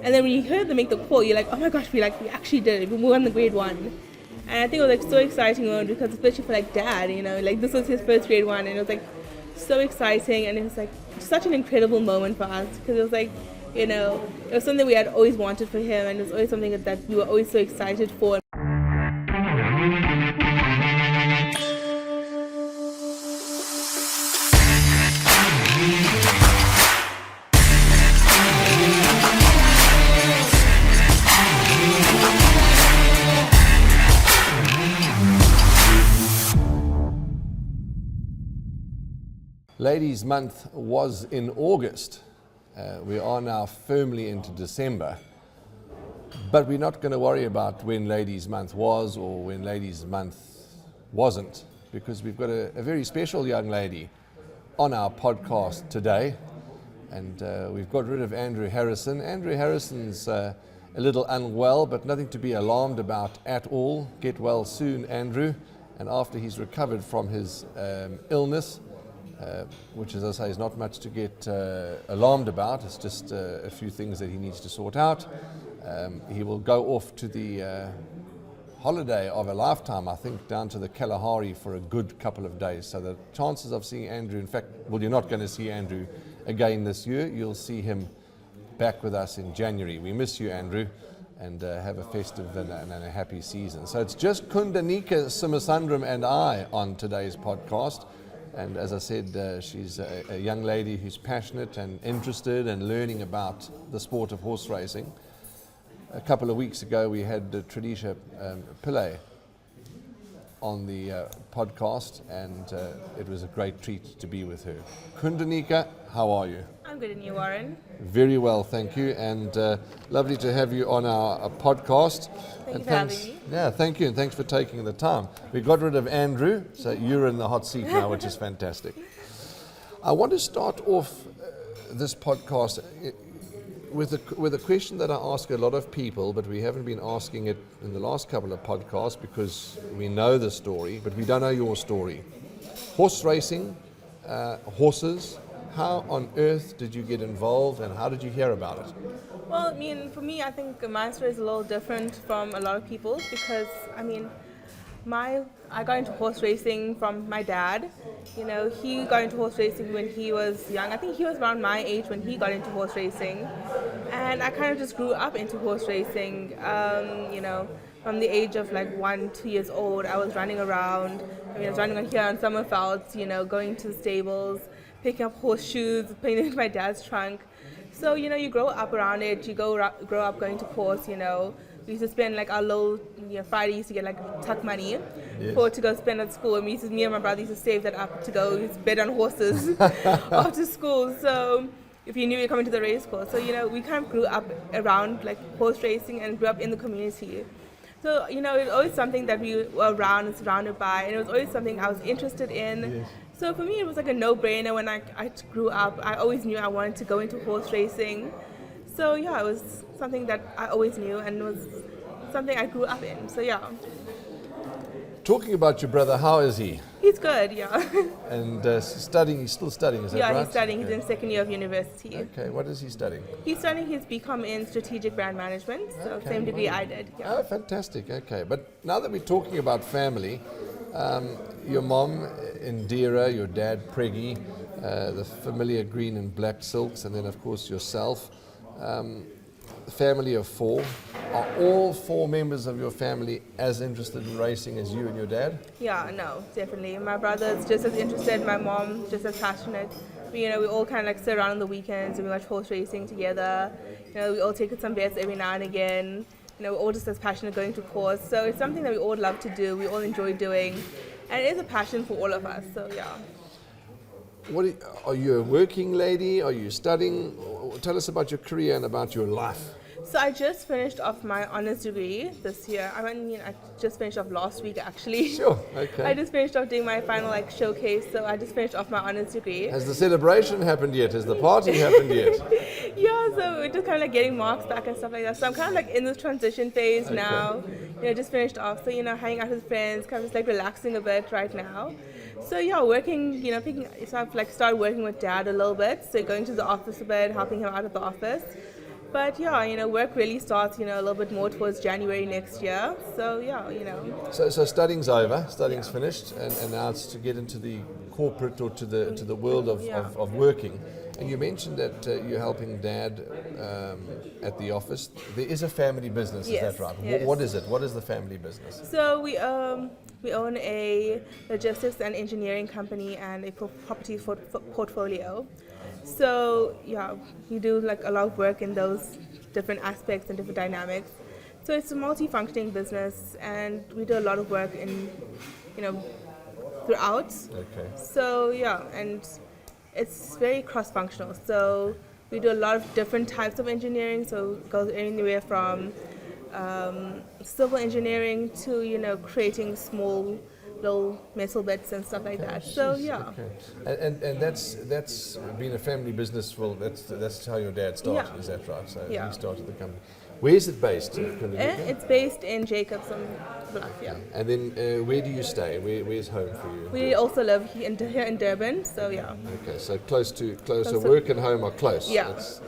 And then when you heard them make the call, you're like, oh my gosh, we actually did it. We won the grade 1. And I think it was like so exciting because especially for like dad, like this was his first grade 1, and it was like so exciting, and it was like such an incredible moment for us because it was like, it was something we had always wanted for him, and it was always something that we were always so excited for. Ladies' Month was in August. We are now firmly into December. But we're not going to worry about when Ladies' Month was or when Ladies' Month wasn't, because we've got a very special young lady on our podcast today. And we've got rid of Andrew Harrison. Andrew Harrison's a little unwell, but nothing to be alarmed about at all. Get well soon, Andrew. And after he's recovered from his illness, which, as I say, is not much to get alarmed about. It's just a few things that he needs to sort out. He will go off to the holiday of a lifetime, I think, down to the Kalahari for a good couple of days. So the chances of seeing Andrew, in fact, well, you're not going to see Andrew again this year. You'll see him back with us in January. We miss you, Andrew, and have a festive and a happy season. So it's just Kundanika Somasundram and I on today's podcast. And as I said, she's a young lady who's passionate and interested in learning about the sport of horse racing. A couple of weeks ago, we had Tradisha Pillay on the podcast, and it was a great treat to be with her. Kundanika, how are you? I'm good, and you, Warren? Very well, thank you, and lovely to have you on our podcast. Thank you for having me. Yeah, thank you, and thanks for taking the time. We got rid of Andrew, so you're in the hot seat now, which is fantastic. I want to start off this podcast with a question that I ask a lot of people, but we haven't been asking it in the last couple of podcasts because we know the story, but we don't know your story. Horse racing, horses. How on earth did you get involved, and how did you hear about it? Well, I mean, for me, I think my story is a little different from a lot of people's because, I mean, I got into horse racing from my dad. He got into horse racing when he was young. I think he was around my age when he got into horse racing. And I kind of just grew up into horse racing, from the age of like 1, 2 years old. I was running around. I was running here on Summerfeld, going to the stables, picking up horseshoes, putting it in my dad's trunk. So, you grow up around it. You grow up going to course, We used to spend like our little, Friday used to get like tuck money to go spend at school. And me and my brother used to save that up to go bet on horses after school. So if you knew you were coming to the race course. So, we kind of grew up around like horse racing and grew up in the community. So, it was always something that we were around and surrounded by. And it was always something I was interested in. Yes. So for me, it was like a no-brainer when I grew up. I always knew I wanted to go into horse racing. So yeah, it was something that I always knew and it was something I grew up in. So yeah. Talking about your brother, how is he? He's good, yeah. And studying, he's still studying, is that right? Yeah, he's studying. He's in second year of university. Okay, what is he studying? He's studying his BCom in strategic brand management, so same degree I did. Yeah. Oh, fantastic, okay. But now that we're talking about family, your mom, Indira, your dad, Preggy, the familiar green and black silks, and then of course yourself. Family of 4. Are all 4 members of your family as interested in racing as you and your dad? Yeah, no, definitely. My brother's just as interested, my mom just as passionate. We all kind of like sit around on the weekends and we watch horse racing together. We all take some bets every now and again. We're all just as passionate going to course. So it's something that we all love to do, we all enjoy doing. And it is a passion for all of us, so yeah. Are you a working lady? Are you studying? Tell us about your career and about your life. So I just finished off my honours degree this year. I just finished off last week actually. Sure, okay. I just finished off doing my final showcase, so I just finished off my honours degree. Has the celebration happened yet? Has the party happened yet? Yeah, so we're just kind of getting marks back and stuff like that. So I'm kind of in this transition phase now. Just finished off. So, hanging out with friends, kind of just relaxing a bit right now. So yeah, working, so I've started working with Dad a little bit. So going to the office a bit, helping him out at the office. But yeah, work really starts, a little bit more towards January next year. So yeah, So studying's over, studying's finished, and now it's to get into the corporate or to the world of working. And you mentioned that you're helping Dad at the office. There is a family business, Yes, is that right? yes. What is it? What is the family business? So we own a logistics and engineering company and a property portfolio. So yeah, we do like a lot of work in those different aspects and different dynamics. So it's a multi-functioning business, and we do a lot of work in, throughout. Okay. So yeah, and it's very cross-functional. So we do a lot of different types of engineering. So it goes anywhere from civil engineering to creating small little metal bits and stuff like that. So yeah. Okay. And that's been a family business. Well, that's how your dad started. Yeah. Is that right? So Yeah. he started the company. Where is it based? Kundanika? It's based in Jacobs on Bluff, yeah. And then where do you stay? Where's home for you? We also live here in Durban, so yeah. Okay, so close. So to- work and home are close. Yeah. That's,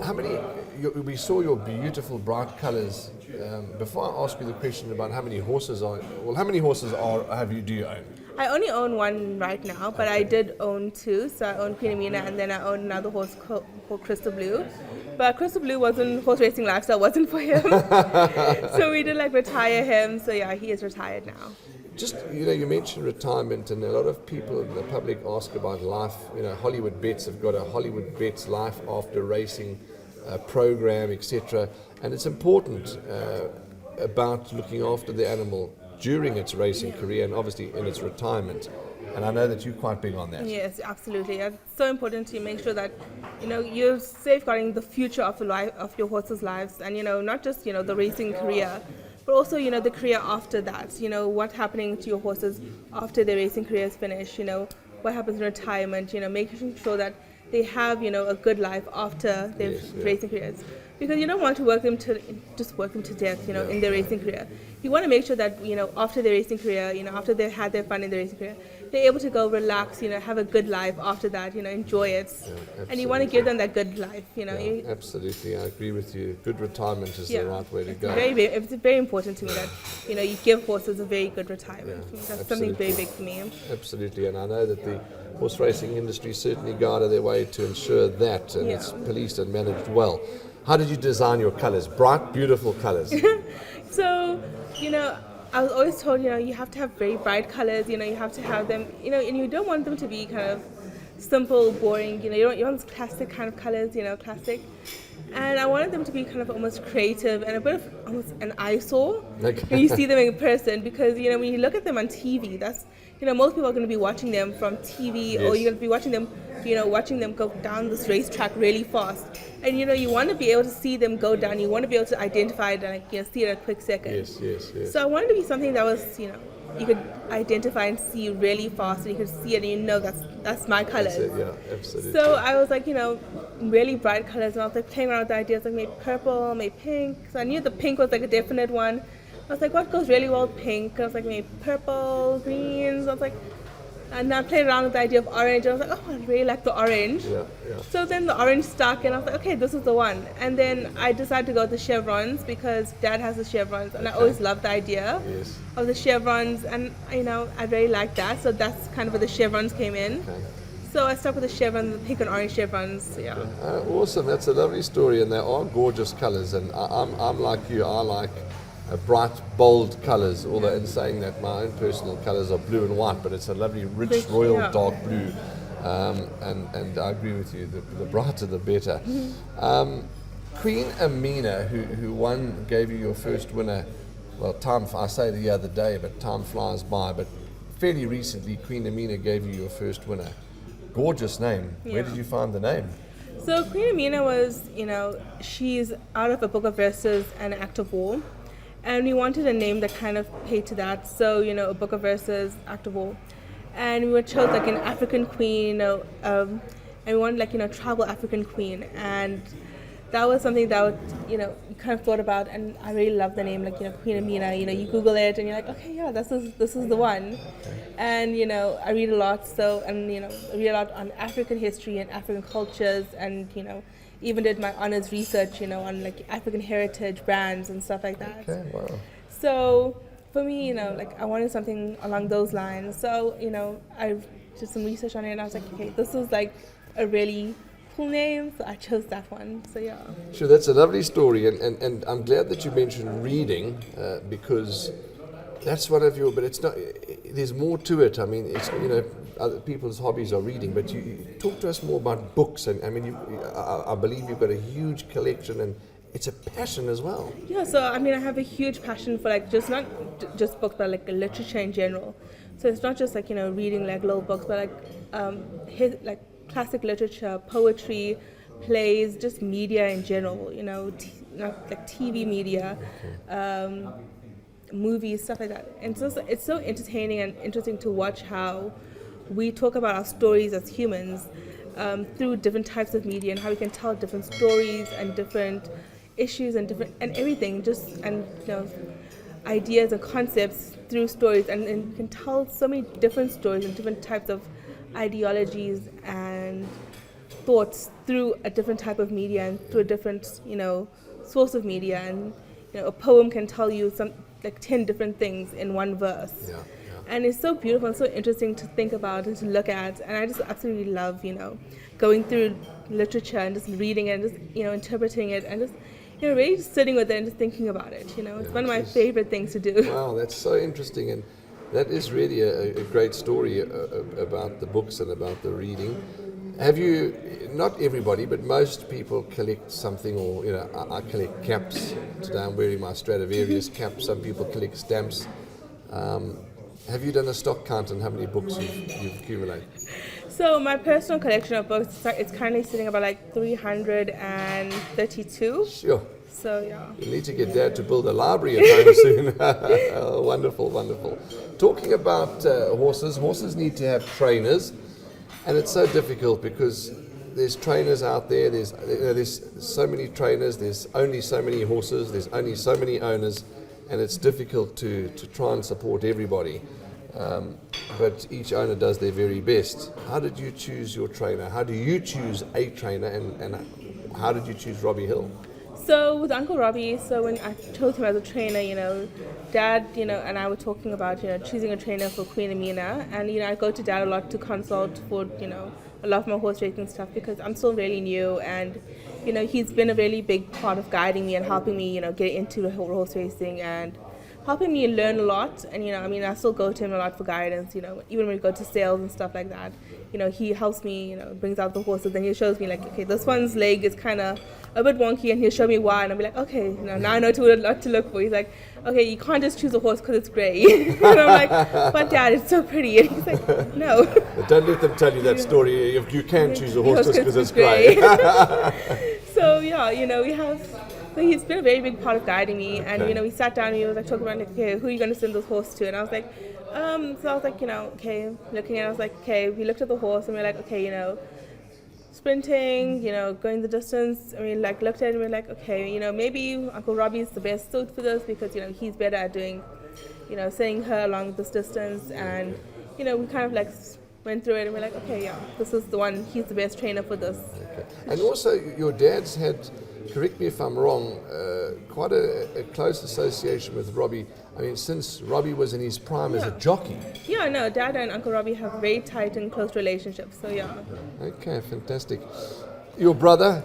how many? We saw your beautiful bright colours. Before I ask you the question about how many horses do you own? I only own one right now, but I did own two. So I own Queen Amina, and then I own another horse called Crystal Blue. But Crystal Blue wasn't horse racing lifestyle, wasn't for him. So we did retire him. So yeah, he is retired now. Just, you mentioned retirement, and a lot of people in the public ask about life. Hollywood Bets have got a Hollywood Bets life after racing program, etc. And it's important about looking after the animal during its racing career and obviously in its retirement. And I know that you're quite big on that. Yes, absolutely. It's so important to make sure that you're safeguarding the future of the life of your horses' lives, and not just the racing career, but also the career after that. What's happening to your horses after their racing career is finished. What happens in retirement. Making sure that they have a good life after their racing careers, because you don't want to work them to death. In their racing career, you want to make sure that after their racing career, after they've had their fun in their racing career, they're able to go relax, have a good life after that, enjoy it, and you want to give them that good life. Absolutely, I agree with you. Good retirement is the right way to go. It's very important to me that you give horses a very good retirement. That's something very big for me. Absolutely, and I know that the horse racing industry certainly go out of their way to ensure that, and it's policed and managed well. How did you design your colours? Bright, beautiful colours. So, I was always told, you have to have very bright colours, you have to have them, and you don't want them to be kind of simple, boring, you want classic kind of colours, classic. And I wanted them to be kind of almost creative and a bit of almost an eyesore when you see them in person, because, when you look at them on TV, that's, most people are going to be watching them from TV, or you're going to be watching them go down this racetrack really fast. And, you want to be able to see them go down. You want to be able to identify it and, see it in a quick second. Yes. So I wanted to be something that was, you could identify and see really fast, and you could see it and that's my colors. That's it, yeah, absolutely. So I was really bright colors, and I was playing around with the ideas maybe purple, maybe pink. So I knew the pink was a definite one. I was what goes really well with pink? And I was maybe purple, greens. I was and I played around with the idea of orange. I was I really like the orange. Yeah. So then the orange stuck, and I was okay, this is the one. And then I decided to go with the chevrons, because Dad has the chevrons, and I always loved the idea of the chevrons, and I really like that. So that's kind of where the chevrons came in. Okay. So I stuck with the chevrons, the pink and orange chevrons. Yeah. Awesome. That's a lovely story, and they are gorgeous colours. And I'm like you. I like bright, bold colours. Although in saying that, my own personal colours are blue and white, but it's a lovely, rich, royal dark blue. And I agree with you. The brighter, the better. Queen Amina, who won, gave you your first winner. Well, I say the other day, but time flies by. But fairly recently, Queen Amina gave you your first winner. Gorgeous name. Yeah. Where did you find the name? So Queen Amina was, she's out of a book of verses and an act of war. And we wanted a name that kind of paid to that. So, a book of verses, act of war. And we chose an African queen, and we wanted tribal African queen. And that was something that would, you kind of thought about, and I really love the name, like, Queen Amina. You Google it and you're like, okay, yeah, this is the one. And I read a lot, and I read a lot on African history and African cultures, and even did my honors research, on like African heritage brands and stuff like that. Okay, wow. So for me, like I wanted something along those lines. So I did some research on it, and I was like, okay, this is like a really cool name, so I chose that one. So yeah. Sure, that's a lovely story, and I'm glad that you mentioned reading because that's one of your. But it's not. There's more to it. I mean, it's other people's hobbies are reading, but you talk to us more about books, and I mean, I believe you've got a huge collection, and it's a passion as well. Yeah. So I mean, I have a huge passion for like not just books, but like literature in general. So it's not just like reading like little books, but like like classic literature, poetry, plays, just media in general, like TV media, movies, stuff like that. And so it's so entertaining and interesting to watch how we talk about our stories as humans through different types of media, and how we can tell different stories and different issues and everything, ideas and concepts through stories, and you can tell so many different stories and different types of ideologies and thoughts through a different type of media and through a different source of media. And a poem can tell you some like 10 different things in one verse. And it's so beautiful and so interesting to think about and to look at, and I just absolutely love going through literature and just reading it and just interpreting it and just really just sitting with it and just thinking about it. It's one of my favorite things to do. Wow, that's so interesting, and that is really a great story about the books and about the reading. Have you, not everybody, but most people collect something, or, I collect caps. Today I'm wearing my Stradivarius cap. Some people collect stamps. Have you done a stock count on how many books you've accumulated? So my personal collection of books, it's currently sitting about like 332. Sure. So yeah. You need to get Dad to build a library at home soon. Wonderful, wonderful. Talking about horses need to have trainers, and it's so difficult because there's trainers out there. There's so many trainers. There's only so many horses. There's only so many owners, and it's difficult to try and support everybody. But each owner does their very best. How did you choose your trainer? How do you choose a trainer, and how did you choose Robbie Hill? So with Uncle Robbie, so when I chose him as a trainer, Dad, and I were talking about, choosing a trainer for Queen Amina, and I go to Dad a lot to consult for, a lot of my horse racing stuff because I'm still really new, and he's been a really big part of guiding me and helping me, get into horse racing and helping me learn a lot. And I still go to him a lot for guidance, even when we go to sales and stuff like that. He helps me, brings out the horses, and he shows me like, okay, this one's leg is kind of a bit wonky, and he'll show me why, and I'll be like, okay, now I know what to look for. He's like, okay, you can't just choose a horse because it's grey. And I'm like, but Dad, it's so pretty. And he's like, no. But don't let them tell you that story. If you can choose a horse just because it's grey. So yeah, we have. So he's been a very big part of guiding me, and we sat down and he was like talking about like, okay, who are you going to send this horse to? And I was like, so I was like, okay, looking at it, I was like, okay, we looked at the horse and we were like, okay, sprinting, going the distance, and we like looked at it and we were like, okay, maybe Uncle Robbie is the best suit for this because he's better at doing, sending her along this distance, and we kind of like went through it and we're like, okay, yeah, this is the one, he's the best trainer for this. Okay. And also your dad's had, correct me if I'm wrong, quite a close association with Robbie. I mean, since Robbie was in his prime as a jockey. Yeah, no, Dad and Uncle Robbie have very tight and close relationships, so yeah. Okay, fantastic. Your brother,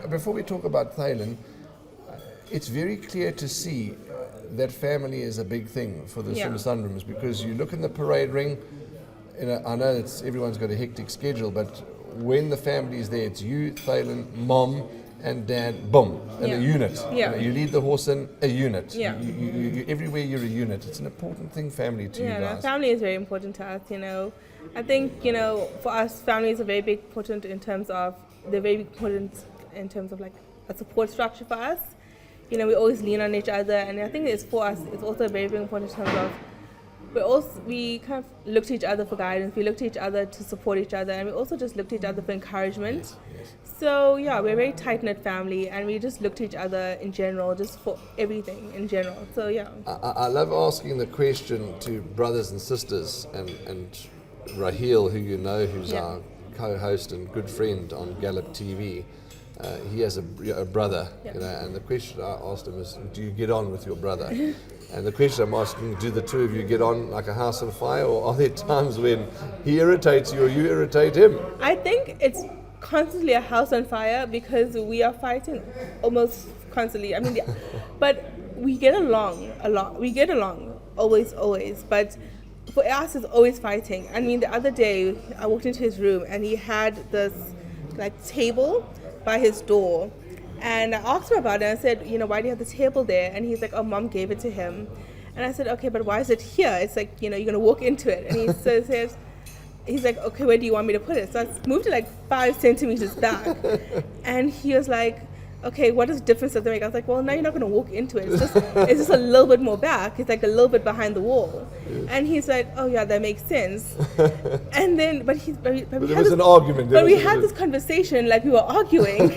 before we talk about Thailand, it's very clear to see that family is a big thing for the Somasundrams, because you look in the parade ring, I know everyone's got a hectic schedule, but when the family is there, it's you, Thailand, Mom, and Dad, boom, and a unit. Yeah. You lead the horse in a unit. Yeah. You everywhere you're a unit. It's an important thing, family, to you guys. Yeah, family is very important to us, I think, for us, families are very big important in terms of, they're very important in terms of like a support structure for us. We always lean on each other, and I think it's for us, it's also very, very important in terms of we kind of look to each other for guidance. We look to each other to support each other, and we also just look to each other for encouragement. Yes, yes. So yeah, we're a very tight knit family, and we just look to each other in general, just for everything in general. So yeah. I love asking the question to brothers and sisters, and Raheel, who you know, who's Yeah. our co-host and good friend on Gallup TV. He has a brother, Yeah. you know, and the question I asked him is, do you get on with your brother? And the question I'm asking, do the two of you get on like a house on fire, or are there times when he irritates you or you irritate him? I think it's constantly a house on fire because we are fighting almost constantly. I mean, yeah, but we get along a lot. We get along always. But for us, it's always fighting. I mean, the other day I walked into his room and he had this like table by his door. And I asked him about it and I said, why do you have the table there? And he's like, oh, Mom gave it to him. And I said, okay, but why is it here? It's like, you're going to walk into it. And he says, he's like, okay, where do you want me to put it? So I moved it like 5 centimeters back. And he was like, okay, what is the difference does it make? I was like, well, now you're not going to walk into it. It's just a little bit more back. It's like a little bit behind the wall. Yes. And he's like, oh yeah, that makes sense. And then, but there was an argument. But we had this conversation like we were arguing.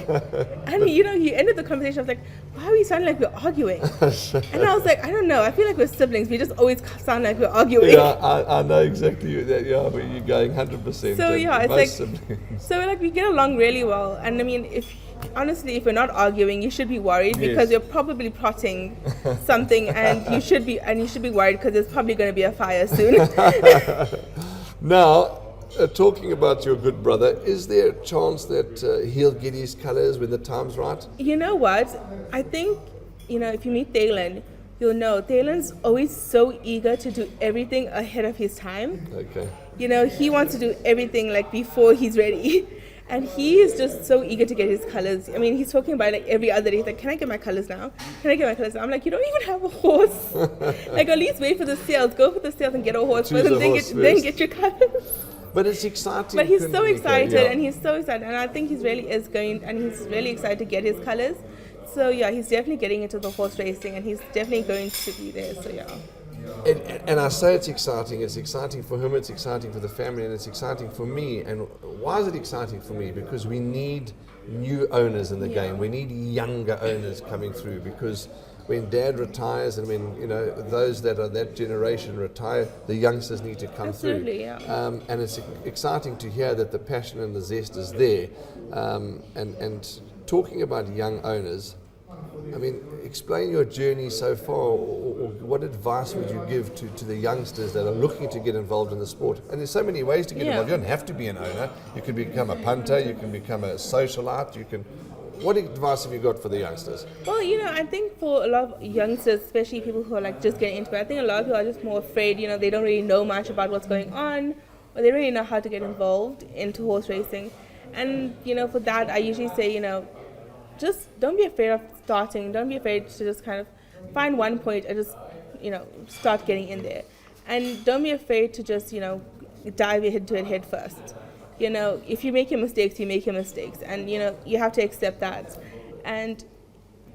And he ended the conversation. I was like, why are we sounding like we're arguing? And I was like, I don't know. I feel like we're siblings. We just always sound like we're arguing. Yeah, I know exactly that. Yeah, but you're going 100%. So yeah, it's like, siblings. So like we get along really well. And I mean, honestly, if we're not arguing, you should be worried because you're probably plotting something, and you should be worried because there's probably going to be a fire soon. Now, talking about your good brother, is there a chance that he'll get his colors when the time's right? You know what? I think if you meet Thalen, you'll know Thalen's always so eager to do everything ahead of his time. Okay. He wants to do everything like before he's ready. And he is just so eager to get his colors. I mean, he's talking about like every other day. He's like, can I get my colors now? Can I get my colors now? I'm like, you don't even have a horse. Like, at least wait for the sales. Go for the sales and get a horse first, and then get your colors. But it's exciting. But he's so excited, and he's so excited. And I think he's really excited to get his colors. So yeah, he's definitely getting into the horse racing, and he's definitely going to be there. So yeah. And I say it's exciting. It's exciting for him, it's exciting for the family, and it's exciting for me. And why is it exciting for me? Because we need new owners in the game. We need younger owners coming through, because when Dad retires and when those that are that generation retire, the youngsters need to come through. Yeah. And it's exciting to hear that the passion and the zest is there. And talking about young owners, I mean, explain your journey so far, or what advice would you give to the youngsters that are looking to get involved in the sport? And there's so many ways to get involved. You don't have to be an owner. You can become a punter, you can become a socialite, What advice have you got for the youngsters? Well, I think for a lot of youngsters, especially people who are like just getting into it, I think a lot of people are just more afraid, they don't really know much about what's going on, or they don't really know how to get involved into horse racing. And, for that, I usually say, just don't be afraid of starting. Don't be afraid to just kind of find one point and just, start getting in there. And don't be afraid to just, dive into it head first. If you make your mistakes, you make your mistakes. And, you have to accept that and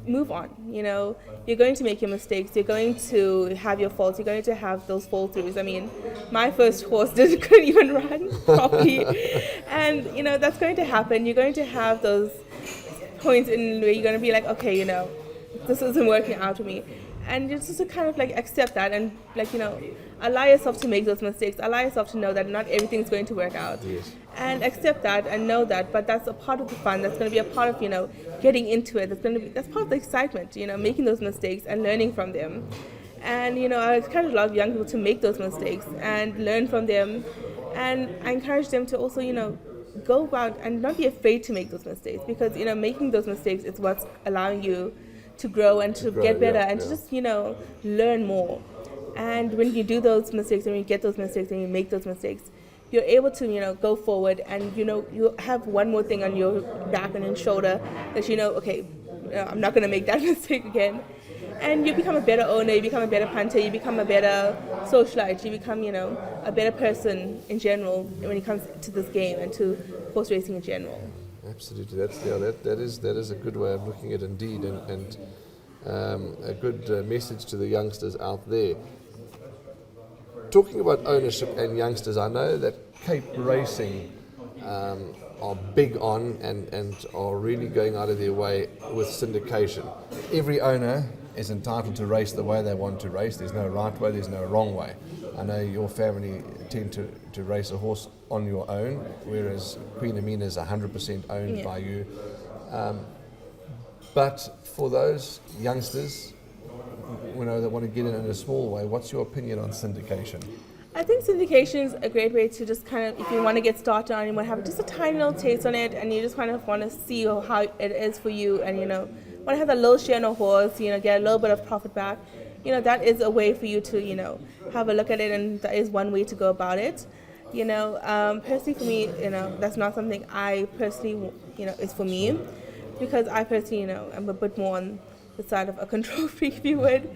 move on. You're going to make your mistakes. You're going to have your faults. You're going to have those fall throughs. I mean, my first horse couldn't even run properly. And, that's going to happen. You're going to have those points in where you're going to be like, okay, this isn't working out for me, and you're just to kind of like accept that and like allow yourself to make those mistakes, allow yourself to know that not everything's going to work out. Yes. And accept that and know that, but that's a part of the fun. That's going to be a part of getting into it. That's part of the excitement, making those mistakes and learning from them. And I encourage a lot of young people to make those mistakes and learn from them, and I encourage them to also go about and not be afraid to make those mistakes, because making those mistakes is what's allowing you to grow and to get better and to just learn more. And when you do those mistakes and when you get those mistakes and you make those mistakes, you're able to go forward, and you have one more thing on your back and your shoulder that okay, I'm not going to make that mistake again. And you become a better owner, you become a better punter, you become a better socialite, you become, a better person in general when it comes to this game and to horse racing in general. Absolutely, that is a good way of looking at it indeed, and a good message to the youngsters out there. talking about ownership and youngsters, I know that Cape Racing are big on and are really going out of their way with syndication. Every owner is entitled to race the way they want to race. There's no right way, there's no wrong way. I know your family tend to race a horse on your own, whereas Queen Amina is 100% owned by you. But for those youngsters, that want to get in a small way, what's your opinion on syndication? I think syndication is a great way to just kind of, if you want to get started on it, you want to have just a tiny little taste on it, and you just kind of want to see how it is for you, and want to have a little share in a horse, get a little bit of profit back. That is a way for you to, have a look at it, and that is one way to go about it. Personally for me, that's not something I personally, is for me, because I personally, I'm a bit more on the side of a control freak, if you would.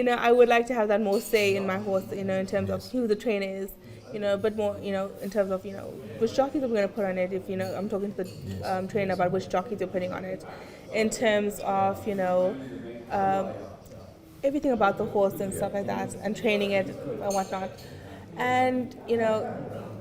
I would like to have that more say in my horse, in terms of who the trainer is, a bit more, in terms of, which jockeys are we going to put on it, if, I'm talking to the trainer about which jockeys you're putting on it, in terms of, everything about the horse and stuff like that, and training it and whatnot. And,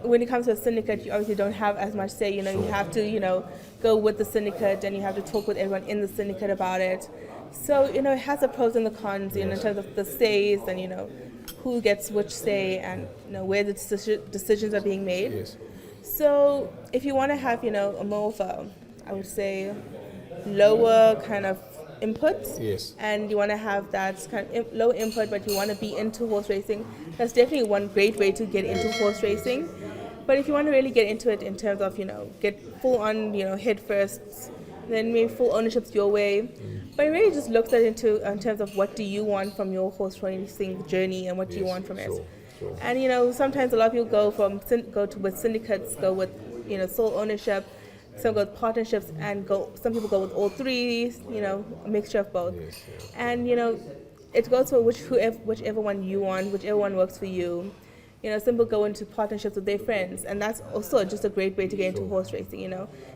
when it comes to a syndicate, you obviously don't have as much say, you have to, go with the syndicate, and you have to talk with everyone in the syndicate about it. So, it has the pros and the cons, in terms of the says and, who gets which say and, where the decisions are being made. Yes. So, if you want to have, a more of a, I would say, lower kind of input, yes, and you want to have that kind of low input, but you want to be into horse racing, that's definitely one great way to get into horse racing. But if you want to really get into it in terms of, get full on, head first, then maybe full ownership's your way. But it really just looks at it in terms of what do you want from your horse racing journey, and what do you want from it. Sure. And sometimes a lot of people go with syndicates, go with sole ownership, some go with partnerships, and some people go with all three, a mixture of both. Yes. And it goes for whichever one you want, whichever one works for you. Some people go into partnerships with their friends, and that's also just a great way to get into horse racing.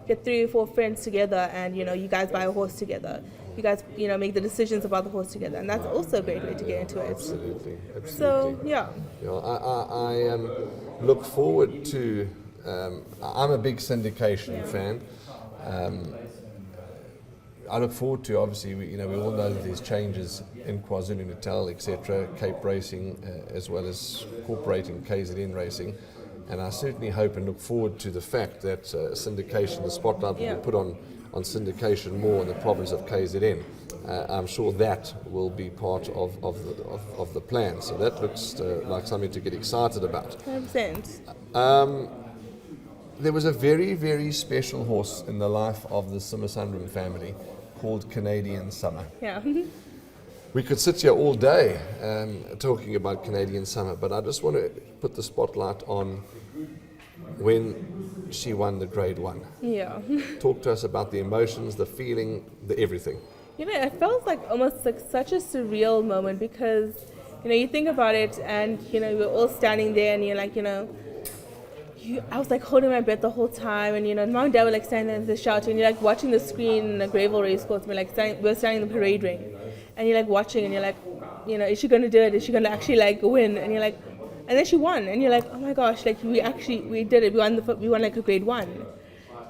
Get 3 or 4 friends together, and you guys buy a horse together. You guys make the decisions about the horse together, and that's also a great way to get into it. Absolutely. So yeah. I look forward to. I'm a big syndication fan. I look forward to, obviously, we all know that there's changes in KwaZulu-Natal, etc., Cape Racing, as well as incorporating KZN Racing. And I certainly hope and look forward to the fact that syndication, the spotlight will be put on syndication more in the province of KZN. I'm sure that will be part of the plan. So that looks like something to get excited about. 100%. There was a very, very special horse in the life of the Somasundram family called Canadian Summer. Yeah. We could sit here all day talking about Canadian Summer, but I just want to put the spotlight on when she won the Grade 1. Yeah. Talk to us about the emotions, the feeling, the everything. It felt like almost like such a surreal moment, because, you think about it, and, we're all standing there, and you're like, I was like holding my breath the whole time, and mom and dad were like standing there and they're shouting, and you're like watching the screen in the Gravel race course, we're standing in the parade ring, and you're like watching, and you're like, is she gonna do it? Is she gonna actually like win? And you're like, and then she won, and you're like, oh my gosh, like we did it. We won like a Grade 1,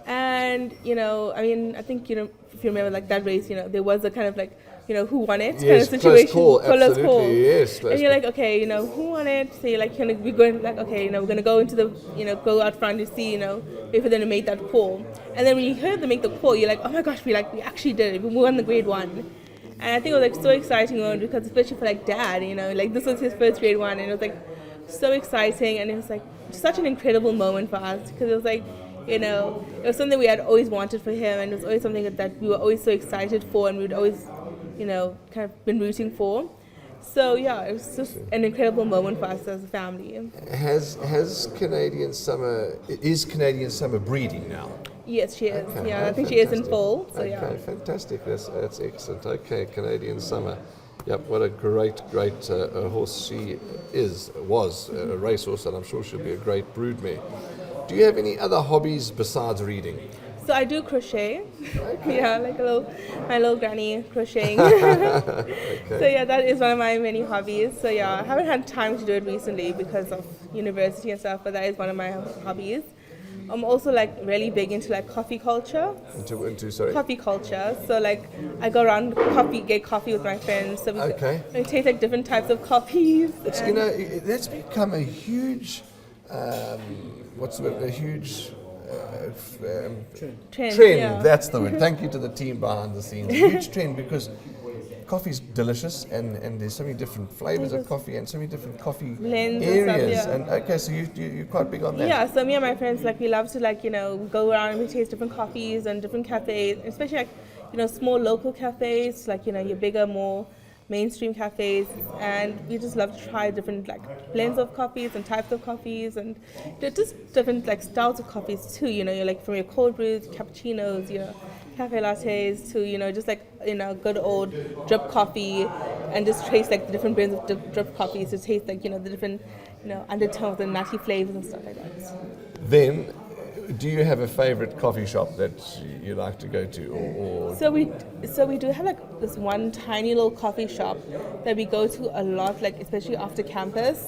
and I think if you remember like that race, there was a kind of like, who won it kind of situation. Close call. Yes. And you're like, okay, who won it? So you're like, we're going like, okay, we're gonna go into the, go out front to see, if they're gonna make that call. And then when you heard them make the call, you're like, oh my gosh, we actually did it. We won the Grade 1. And I think it was like so exciting moment, because especially for like dad, like this was his first Grade 1, and it was like so exciting, and it was like such an incredible moment for us, because it was like, it was something we had always wanted for him, and it was always something that we were always so excited for, and we would always kind of been rooting for. So yeah, it was just an incredible moment for us as a family. Is Canadian Summer breeding now? Yes, she is. Okay, I think she is in full. So okay, fantastic. That's excellent. Okay, Canadian Summer. Yep, what a great horse she was a racehorse, and I'm sure she'll be a great broodmare. Do you have any other hobbies besides reading? So I do crochet. Yeah, like my little granny crocheting. So yeah, that is one of my many hobbies. So yeah, I haven't had time to do it recently because of university and stuff, but that is one of my hobbies. I'm also like really big into like coffee culture. Sorry. Coffee culture. So like I go around get coffee with my friends. So we taste like different types of coffees. That's become a huge, what's the word? A huge trend. Yeah. That's the word. Thank you to the team behind the scenes. A huge trend because coffee's delicious and there's so many different flavors of coffee and so many different coffee blends areas. And stuff, okay, so you're quite big on that. Yeah, so me and my friends, like, we love to, like, go around and we taste different coffees and different cafes, especially, like, small local cafes, like, your bigger, more mainstream cafes, and we just love to try different, like, blends of coffees and types of coffees, and just different, like, styles of coffees too, you're like from your cold brews, cappuccinos, cafe lattes to, just like, good old drip coffee, and just taste like the different brands of drip coffees to taste like, the different, undertones and nutty flavors and stuff like that. Then, do you have a favorite coffee shop that you like to go to, or? So we do have like this one tiny little coffee shop that we go to a lot, like especially after campus.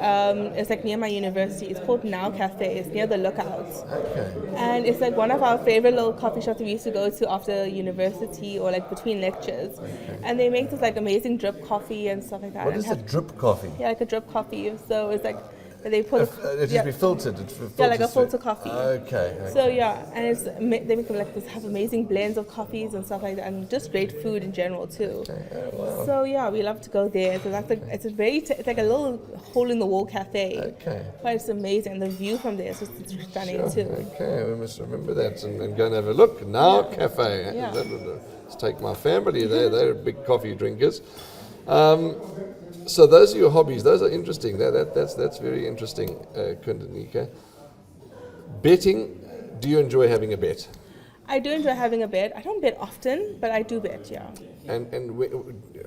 It's like near my university. It's called Now Cafe. It's near the Lookouts. Okay. And it's like one of our favorite little coffee shops we used to go to after university or like between lectures. Okay. And they make this like amazing drip coffee and stuff like that. What is a drip coffee? Yeah, like a drip coffee. So it's like they put it just be filtered. Yeah, like a filter coffee. Okay. So yeah, and they make them like this, have amazing blends of coffees and stuff like that, and just great food in general too. Okay. Oh, wow. So yeah, we love to go there. So that's like it's like a little hole in the wall cafe. Okay. But it's amazing, and the view from there is just stunning too. Okay, we must remember that and go and have a look. Now Cafe. Yeah. Let's take my family there. They're big coffee drinkers. So those are your hobbies. Those are interesting. That's very interesting, Kundanika. Betting. Do you enjoy having a bet? I do enjoy having a bet. I don't bet often, but I do bet. Yeah. And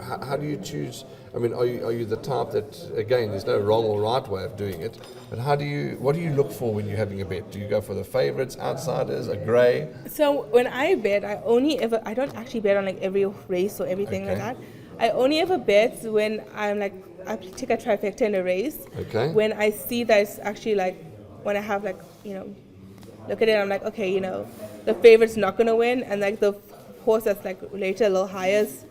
how do you choose? I mean, are you the type that, again, there's no wrong or right way of doing it, but what do you look for when you're having a bet? Do you go for the favorites, outsiders, a grey? So when I bet, I don't actually bet on like every race or everything like that. I only ever bet when I'm like, I take a trifecta in a race. Okay. When I see that it's actually like, when I have like, look at it, I'm like, okay, the favorite's not going to win, and like the horse that's like later a little higher is,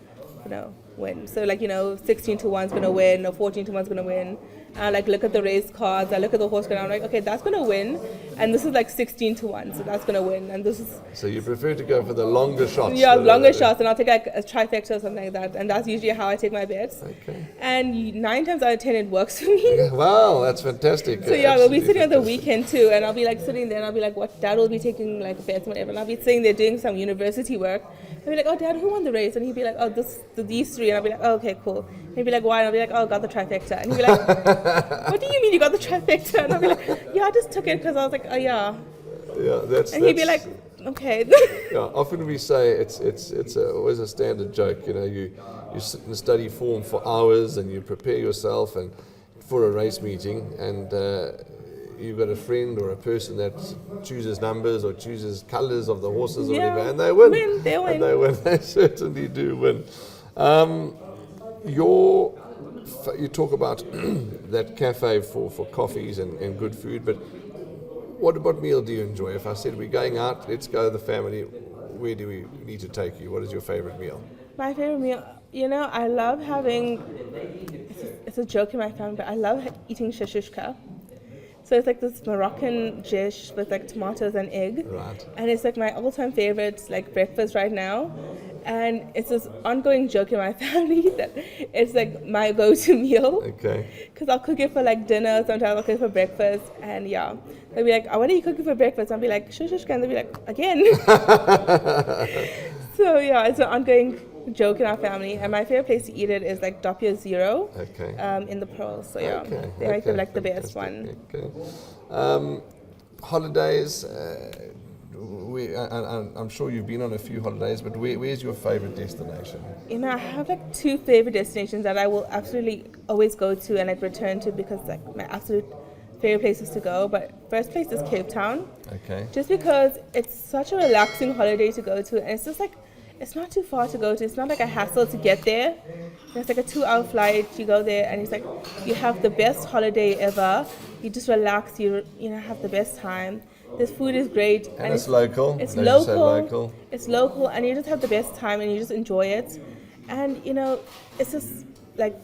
win. So like, 16 to 1's going to win, or 14 to 1's going to win. I like look at the race cards, I look at the horse card, I'm like, okay, that's going to win, and this is like 16 to 1, so that's going to win, and this is... So you prefer to go for the longer shots? Yeah, longer shots, and I'll take like a trifecta or something like that, and that's usually how I take my bets. Okay. And 9 times out of 10 it works for me. Okay. Wow, that's fantastic. So yeah, we'll be sitting on the weekend too, and I'll be like sitting there, and I'll be like, what, Dad will be taking like bets and whatever, and I'll be sitting there doing some university work. I'll be like, oh, Dad, who won the race? And he'd be like, oh, these three, and I'll be like, oh, okay, cool. And he'd be like, why? And I'll be like, oh, I got the trifecta. And he'd be like, what do you mean you got the trifecta? And I'll be like, yeah, I just took it because I was like, oh yeah. Yeah, that's. And he'd be like, okay. Yeah, often we say it's always a standard joke. You sit and study form for hours and you prepare yourself and for a race meeting, and you've got a friend or a person that chooses numbers or chooses colours of the horses or whatever, and they win. They win. And they win. They certainly do win. You talk about that cafe for coffees and good food, but what meal do you enjoy? If I said we're going out, let's go the family, where do we need to take you? What is your favorite meal? My favorite meal, I love having, it's a joke in my family, but I love eating shashishka. So it's like this Moroccan dish with like tomatoes and egg. Right. And it's like my all-time favorite like breakfast right now. And it's this ongoing joke in my family that it's like my go-to meal. Okay. Because I'll cook it for like dinner, sometimes I'll cook it for breakfast, and yeah. They'll be like, oh, what are you cooking for breakfast? I'll be like, shashishka, and they'll be like, again. So yeah, it's an ongoing joke in our family, and my favorite place to eat it is like Doppio Zero. Okay. In the Pearls. So yeah, okay. they make them like the best one. Okay. Holidays. I'm sure you've been on a few holidays, but where's your favorite destination? I have like 2 favorite destinations that I will absolutely always go to and like return to, because like my absolute favorite places to go, but first place is Cape Town. Okay. Just because it's such a relaxing holiday to go to, and it's just like, it's not too far to go to. It's not like a hassle to get there. It's like a 2-hour flight. You go there, and it's like you have the best holiday ever. You just relax. You have the best time. The food is great, And it's local. It's As you say, local. It's local, and you just have the best time, and you just enjoy it. And it's just like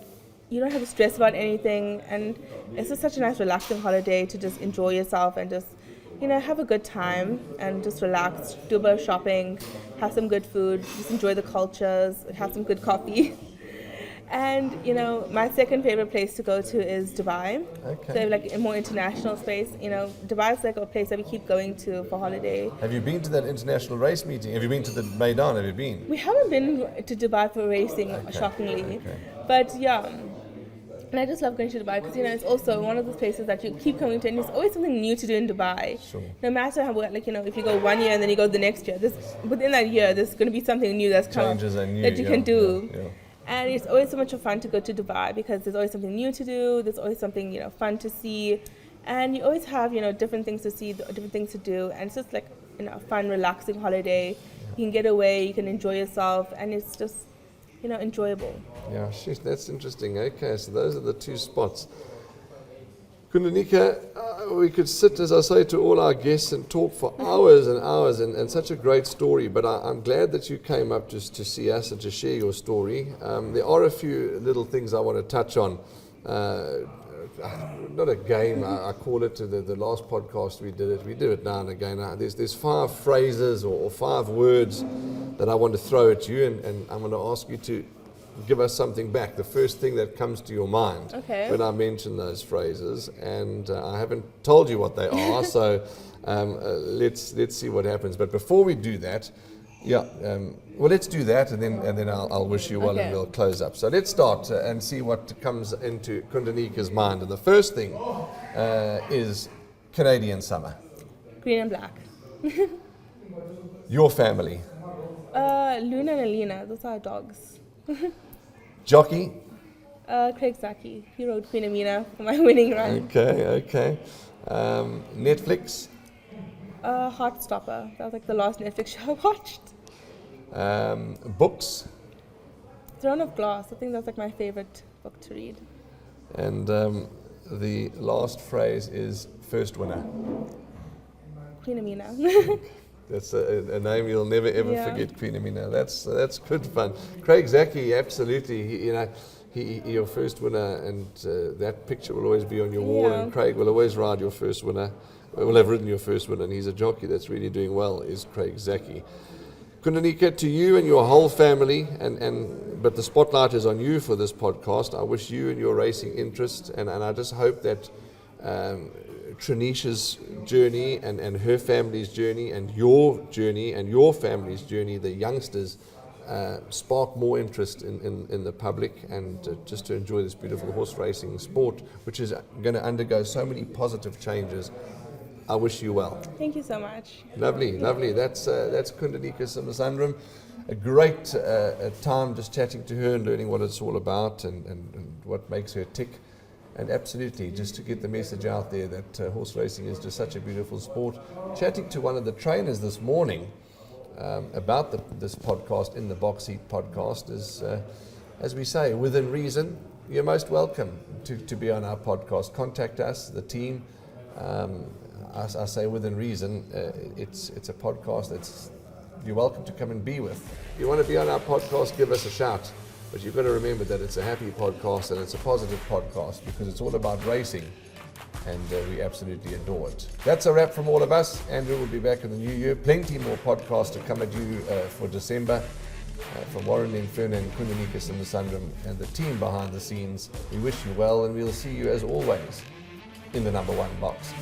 you don't have to stress about anything, and it's just such a nice, relaxing holiday to just enjoy yourself and just have a good time and just relax, do a bit of shopping, have some good food, just enjoy the cultures, have some good coffee. And my second favorite place to go to is Dubai. Okay. So like a more international space. Dubai is like a place that we keep going to for holiday. Have you been to that international race meeting? Have you been to the Maidan? Have you been? We haven't been to Dubai for racing, shockingly. Okay. But yeah. And I just love going to Dubai because it's also one of those places that you keep coming to, and there's always something new to do in Dubai. Sure. No matter how, if you go 1 year and then you go the next year, within that year there's going to be something new that's that you can do. Yeah. And it's always so much fun to go to Dubai because there's always something new to do. There's always something fun to see, and you always have different things to see, different things to do, and it's just like a fun, relaxing holiday. You can get away, you can enjoy yourself, and it's just enjoyable. Yeah, that's interesting. Okay, so those are the two spots. Kundanika, we could sit, as I say to all our guests, and talk for hours and hours, and such a great story, but I'm glad that you came up just to see us and to share your story. There are a few little things I want to touch on. Not a game, I call it. The last podcast we do it now and again. There's 5 phrases or 5 words that I want to throw at you, and I'm going to ask you to give us something back. The first thing that comes to your mind when I mention those phrases, and I haven't told you what they are, so let's see what happens. But before we do that, let's do that, and then I'll wish you well, and we'll close up. So let's start and see what comes into Kundanika's mind. And the first thing is Canadian summer. Green and black. Your family. Luna and Alina, those are our dogs. Jockey. Craig Zaki. He rode Queen Amina for my winning run. Okay. Netflix. Heartstopper. That was like the last Netflix show I watched. Books. Throne of Glass. I think that's like my favorite book to read. And the last phrase is first winner. Queen Amina. That's a name you'll never ever forget, Queen Amina. That's good fun. Craig Zaki, absolutely. He your first winner, and that picture will always be on your wall. And Craig will always ride your first winner. Will have ridden your first winner, and he's a jockey that's really doing well. Is Craig Zaki. Kundanika, to you and your whole family, but the spotlight is on you for this podcast. I wish you and your racing interest, and I just hope that Trinisha's journey and her family's journey and your family's journey, the youngsters, spark more interest in the public, and just to enjoy this beautiful horse racing sport, which is going to undergo so many positive changes. I wish you well. Thank you so much. Lovely. That's Kundanika Somasundram. A great time just chatting to her and learning what it's all about and what makes her tick. And absolutely, just to get the message out there that horse racing is just such a beautiful sport. Chatting to one of the trainers this morning about this podcast, in the Box Seat podcast, is, as we say, within reason, you're most welcome to be on our podcast. Contact us, the team. I say within reason, it's a podcast that's you're welcome to come and be with. If you want to be on our podcast, give us a shout. But you've got to remember that it's a happy podcast and it's a positive podcast because it's all about racing, and we absolutely adore it. That's a wrap from all of us. Andrew will be back in the new year. Plenty more podcasts to come at you for December. From Warren Inferno and Kundanika Somasundram and the team behind the scenes, we wish you well, and we'll see you as always in the number 1 box.